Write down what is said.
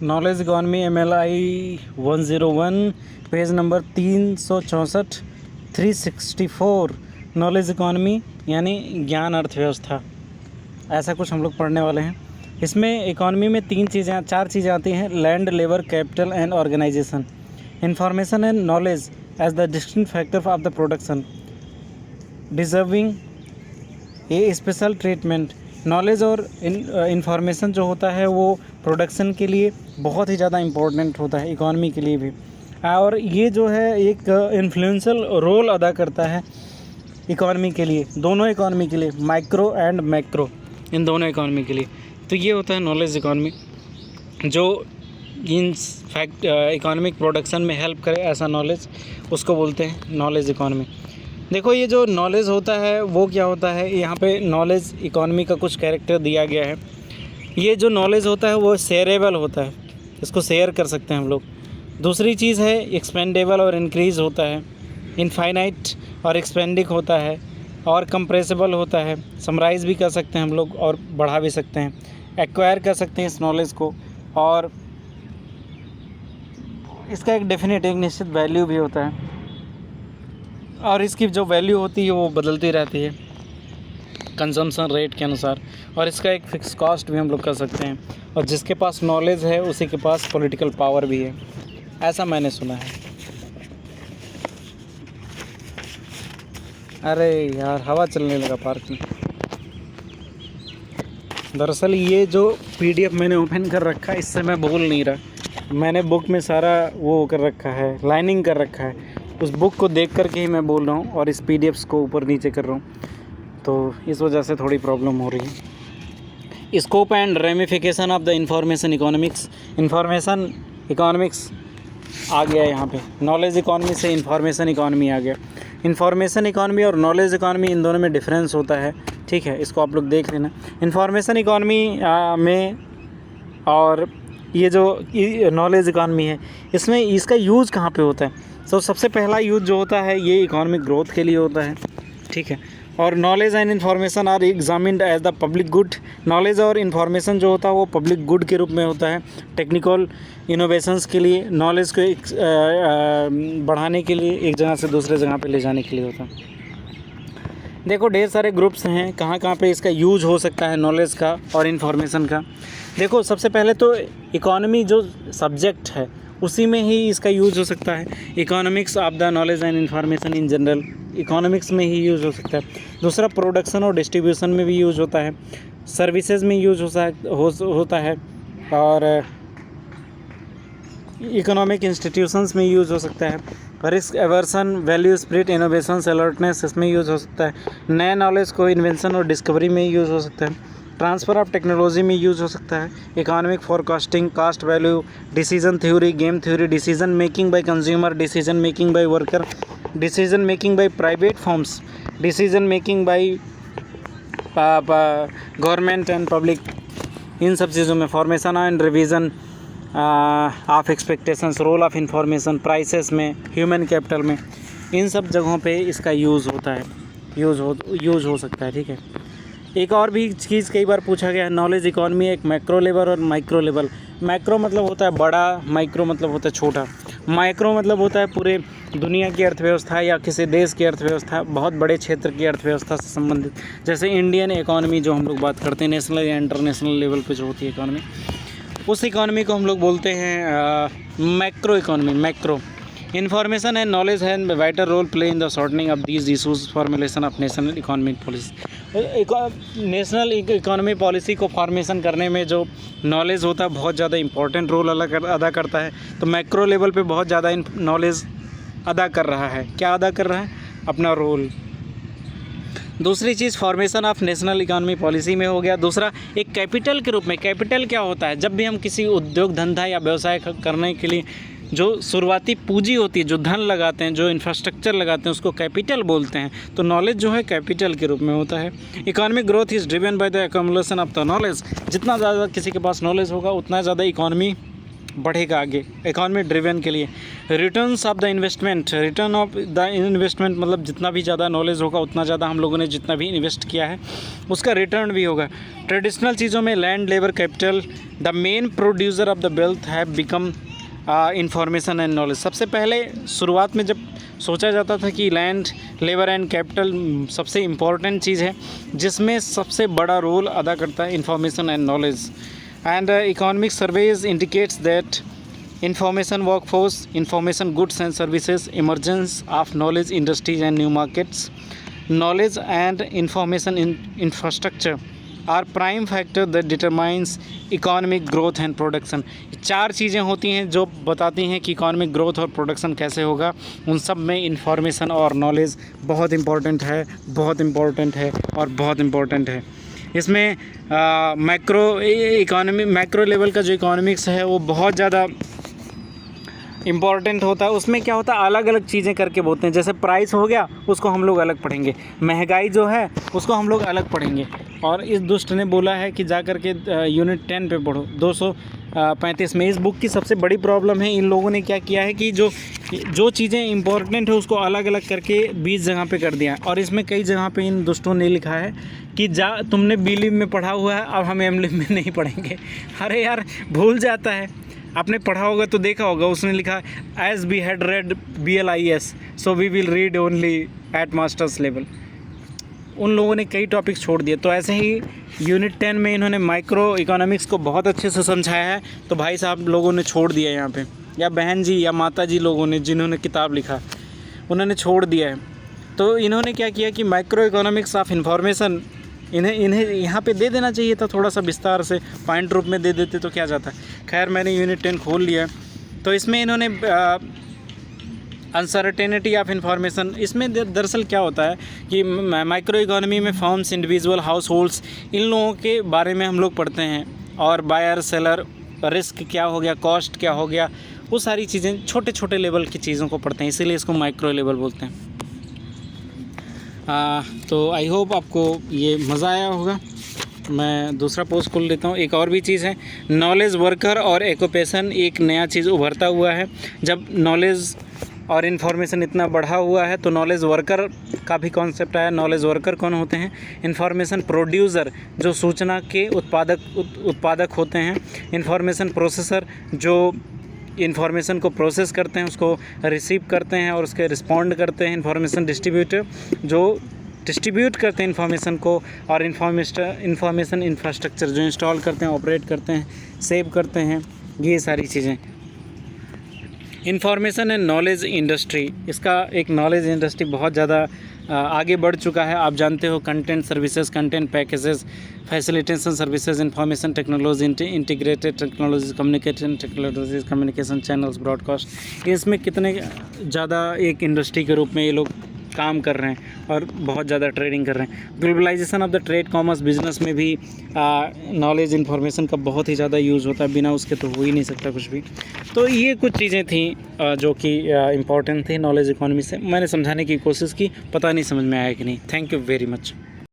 Knowledge economy MLI 101 page number 364 364 knowledge economy यानी ज्ञान अर्थव्यवस्था, ऐसा कुछ हम लोग पढ़ने वाले हैं। इसमें इकॉनमी में चार चीज़ें आती हैं: land, labour, capital and organisation, information and knowledge as the distinct factor of the production, deserving a special treatment. Knowledge और इंफॉर्मेशन जो होता है वो प्रोडक्शन के लिए बहुत ही ज़्यादा इम्पोर्टेंट होता है, इकॉनमी के लिए भी, और ये जो है एक इन्फ्लुएंशियल रोल अदा करता है इकॉनमी के लिए, दोनों इकॉनमी के लिए, माइक्रो एंड मैक्रो, इन दोनों इकॉनमी के लिए। तो ये होता है नॉलेज इकॉनमी, जो इन फैक्ट इकोनॉमिक प्रोडक्शन में हेल्प करे, ऐसा नॉलेज उसको बोलते हैं नॉलेज इकॉनमी। देखो ये जो नॉलेज होता है वो क्या होता है, यहाँ पे नॉलेज इकॉनमी का कुछ कैरेक्टर दिया गया है। ये जो नॉलेज होता है वो शेयरेबल होता है, इसको शेयर कर सकते हैं हम लोग। दूसरी चीज़ है एक्सपेंडेबल और इंक्रीज़ होता है, इनफाइनाइट और एक्सपेंडिक होता है, और कंप्रेसिबल होता है, समराइज़ भी कर सकते हैं हम लोग और बढ़ा भी सकते हैं, एक्वायर कर सकते हैं इस नॉलेज को, और इसका एक डेफिनेट, एक निश्चित वैल्यू भी होता है, और इसकी जो वैल्यू होती है वो बदलती रहती है कंजम्पशन रेट के अनुसार, और इसका एक फिक्स कॉस्ट भी हम लोग कर सकते हैं, और जिसके पास नॉलेज है उसी के पास पॉलिटिकल पावर भी है, ऐसा मैंने सुना है। अरे यार हवा चलने लगा पार्क में। दरअसल ये जो PDF मैंने ओपन कर रखा है इससे मैं बोल नहीं रहा, मैंने बुक में सारा वो कर रखा है, लाइनिंग कर रखा है, उस बुक को देख कर के ही मैं बोल रहा हूँ, और इस PDFs को ऊपर नीचे कर रहा हूँ, तो इस वजह से थोड़ी प्रॉब्लम हो रही है। Scope and ramification of the information economics, information economics आ गया यहाँ पे, नॉलेज इकॉनमी से इंफॉर्मेशन इकॉनमी आ गया। इंफॉर्मेशन इकॉनमी और नॉलेज इकॉनमी, इन दोनों में डिफरेंस होता है, ठीक है, इसको आप लोग देख लेना। इंफॉर्मेशन इकॉनमी में और ये जो नॉलेज इकॉनमी है, इसमें इसका यूज़ कहाँ पे होता है? तो सबसे पहला यूज़ जो होता है ये इकोनॉमिक ग्रोथ के लिए होता है, ठीक है। और knowledge and information are examined as the public good. Knowledge और इन्फॉर्मेशन जो होता है वो पब्लिक गुड के रूप में होता है, टेक्निकल इनोवेशंस के लिए, नॉलेज को बढ़ाने के लिए, एक जगह से दूसरे जगह पे ले जाने के लिए होता है। देखो ढेर सारे ग्रुप्स हैं, कहाँ कहाँ पे इसका यूज हो सकता है नॉलेज का और इन्फॉर्मेशन का। देखो सबसे पहले तो इकोनॉमी जो सब्जेक्ट है उसी में ही इसका यूज़ हो सकता है। Economics of the knowledge and information in general, economics में ही यूज़ हो सकता है। दूसरा प्रोडक्शन और डिस्ट्रीब्यूशन में भी यूज़ होता है, सर्विसेज में यूज़ होता है, और इकोनॉमिक इंस्टीट्यूशंस में यूज़ हो सकता है। Risk aversion, value spirit, innovations, alertness, इसमें यूज़ हो सकता है। नए नॉलेज को इन्वेंशन और डिस्कवरी में यूज़ हो सकता है। ट्रांसफ़र ऑफ टेक्नोलॉजी में यूज़ हो सकता है। Economic forecasting, cost value, decision theory, game theory, decision making by consumer, decision making by worker, decision making by private firms, decision making by government and public, इन सब चीज़ों में। Formation and revision of expectations, role of information, prices में, human capital में, इन सब जगहों पे इसका यूज़ होता है, यूज़ हो सकता है, ठीक है। एक और भी चीज़ कई बार पूछा गया है, नॉलेज इकॉनमी एक मैक्रो लेवल और माइक्रो लेवल। मैक्रो मतलब होता है बड़ा, माइक्रो मतलब होता है छोटा। माइक्रो मतलब होता है पूरे दुनिया की अर्थव्यवस्था या किसी देश की अर्थव्यवस्था, बहुत बड़े क्षेत्र की अर्थव्यवस्था से संबंधित, जैसे इंडियन इकॉनमी जो हम लोग बात करते हैं, नेशनल या इंटरनेशनल लेवल पे जो होती है इकॉनमी, उस इकॉनमी को हम लोग बोलते हैं macro economy, macro. Information and knowledge have wider role play in the shortening of these issues, formulation of national economic policy. National economy policy को फॉर्मेशन करने में जो नॉलेज होता है बहुत ज़्यादा इंपॉर्टेंट रोल अदा करता है। तो मैक्रो लेवल पे बहुत ज़्यादा नॉलेज अदा कर रहा है। क्या अदा कर रहा है? अपना रोल। दूसरी चीज़ formation of national economy policy में हो गया। दूसरा एक कैपिटल के रूप में। कैपिटल क्या होता है? जब भी हम किसी उद्योग धंधा या व्यवसाय करने के लिए जो शुरुआती पूंजी होती है, जो धन लगाते हैं, जो इंफ्रास्ट्रक्चर लगाते हैं, उसको कैपिटल बोलते हैं। तो नॉलेज जो है कैपिटल के रूप में होता है। Economic growth is driven by the accumulation of the knowledge. जितना ज़्यादा किसी के पास नॉलेज होगा उतना ज़्यादा इकॉनमी बढ़ेगा आगे, इकॉनमी ड्रिवन के लिए। Returns of the investment, return of the investment मतलब जितना भी ज़्यादा नॉलेज होगा उतना ज़्यादा हम लोगों ने जितना भी इन्वेस्ट किया है उसका रिटर्न भी होगा। ट्रेडिशनल चीज़ों में land, labour, capital, the main producer of the wealth have become information and knowledge. सबसे पहले शुरुआत में जब सोचा जाता था कि लैंड, लेबर एंड कैपिटल सबसे इम्पॉर्टेंट चीज़ है, जिसमें सबसे बड़ा रोल अदा करता है information and knowledge. And economic surveys indicates that information workforce, information goods and services, emergence of knowledge industries and new markets, knowledge and information infrastructure are prime factor that determines economic growth and production। चार चीज़ें होती हैं जो बताती हैं कि economic growth और production कैसे होगा। उन सब में इंफॉर्मेशन और नॉलेज बहुत इम्पॉर्टेंट है, बहुत इम्पॉर्टेंट है और बहुत इम्पॉर्टेंट है। इसमें मैक्रो लेवल का जो इकोनॉमिक्स है वो बहुत ज़्यादा इम्पॉर्टेंट होता है। उसमें क्या होता है, अलग अलग चीज़ें करके बोलते हैं। जैसे प्राइस हो गया, उसको हम लोग अलग पढ़ेंगे, महंगाई जो है उसको हम लोग अलग पढ़ेंगे। और इस दुष्ट ने बोला है कि जा कर के यूनिट 10 पे पढ़ो 235 में। इस बुक की सबसे बड़ी प्रॉब्लम है, इन लोगों ने क्या किया है कि जो चीज़ें इंपॉर्टेंट है उसको अलग अलग करके 20 जगह पे कर दिया। और इसमें कई जगह पे इन दुष्टों ने लिखा है कि तुमने बी लिव में पढ़ा हुआ है, अब हम एम लिव में नहीं पढ़ेंगे। अरे यार, भूल जाता है। आपने पढ़ा होगा तो देखा होगा, उसने लिखा as we had read BLIS so we will read only at masters level. उन लोगों ने कई टॉपिक्स छोड़ दिए। तो ऐसे ही यूनिट 10 में इन्होंने माइक्रो इकोनॉमिक्स को बहुत अच्छे से समझाया है, तो भाई साहब लोगों ने छोड़ दिया यहाँ पे, या बहन जी या माता जी लोगों ने जिन्होंने किताब लिखा उन्होंने छोड़ दिया है। तो इन्होंने क्या किया कि माइक्रो इकोनॉमिक्स ऑफ इंफॉर्मेशन इन्हें यहाँ पे दे देना चाहिए था, थोड़ा सा विस्तार से पॉइंट रूप में दे देते तो क्या जाता है। खैर, मैंने यूनिट 10 खोल लिया। तो इसमें इन्होंने अनसर्टेनिटी ऑफ इंफॉर्मेशन, इसमें दरअसल क्या होता है कि माइक्रो इकोनॉमी में फर्म्स, इंडिविजुअल, हाउस होल्ड्स, इन लोगों के बारे में हम लोग पढ़ते हैं। और बायर, सेलर, रिस्क क्या हो गया, कॉस्ट क्या हो गया, वो सारी चीज़ें छोटे छोटे लेवल की चीज़ों को पढ़ते हैं, इसीलिए इसको माइक्रो लेवल बोलते हैं। तो आई होप आपको ये मज़ा आया होगा। मैं दूसरा पोस्ट खोल लेता हूँ। एक और भी चीज़ है, नॉलेज वर्कर और एक्यूपेशन, एक नया चीज़ उभरता हुआ है। जब नॉलेज और इन्फॉर्मेशन इतना बढ़ा हुआ है तो नॉलेज वर्कर का भी कॉन्सेप्ट आया। नॉलेज वर्कर कौन होते हैं? इन्फॉर्मेशन प्रोड्यूसर, जो सूचना के उत्पादक होते हैं। इन्फॉर्मेशन प्रोसेसर, जो इन्फॉर्मेशन को प्रोसेस करते हैं, उसको रिसीव करते हैं और उसके रिस्पॉन्ड करते हैं। इन्फॉर्मेशन डिस्ट्रीब्यूटर, जो डिस्ट्रीब्यूट करते हैं इन्फॉर्मेशन को। और इन्फॉर्मेशन इंफ्रास्ट्रक्चर, जो इंस्टॉल करते हैं, ऑपरेट करते हैं, सेव करते हैं, ये सारी चीज़ें। इंफॉर्मेशन एंड नॉलेज इंडस्ट्री, इसका एक नॉलेज इंडस्ट्री बहुत ज़्यादा आगे बढ़ चुका है। आप जानते हो, content services, content packages, facilitation services, information technology, integrated technologies, communication technologies, communication channels, broadcast, इसमें कितने ज़्यादा एक इंडस्ट्री के रूप में ये लोग काम कर रहे हैं और बहुत ज़्यादा ट्रेडिंग कर रहे हैं। Globalisation of the trade, commerce, business में भी नॉलेज इन्फॉर्मेशन का बहुत ही ज़्यादा यूज़ होता है, बिना उसके तो हो ही नहीं सकता कुछ भी। तो ये कुछ चीज़ें थी जो कि इम्पॉर्टेंट थी नॉलेज इकोनॉमी से। मैंने समझाने की कोशिश की, पता नहीं समझ में आया कि नहीं। Thank you very much.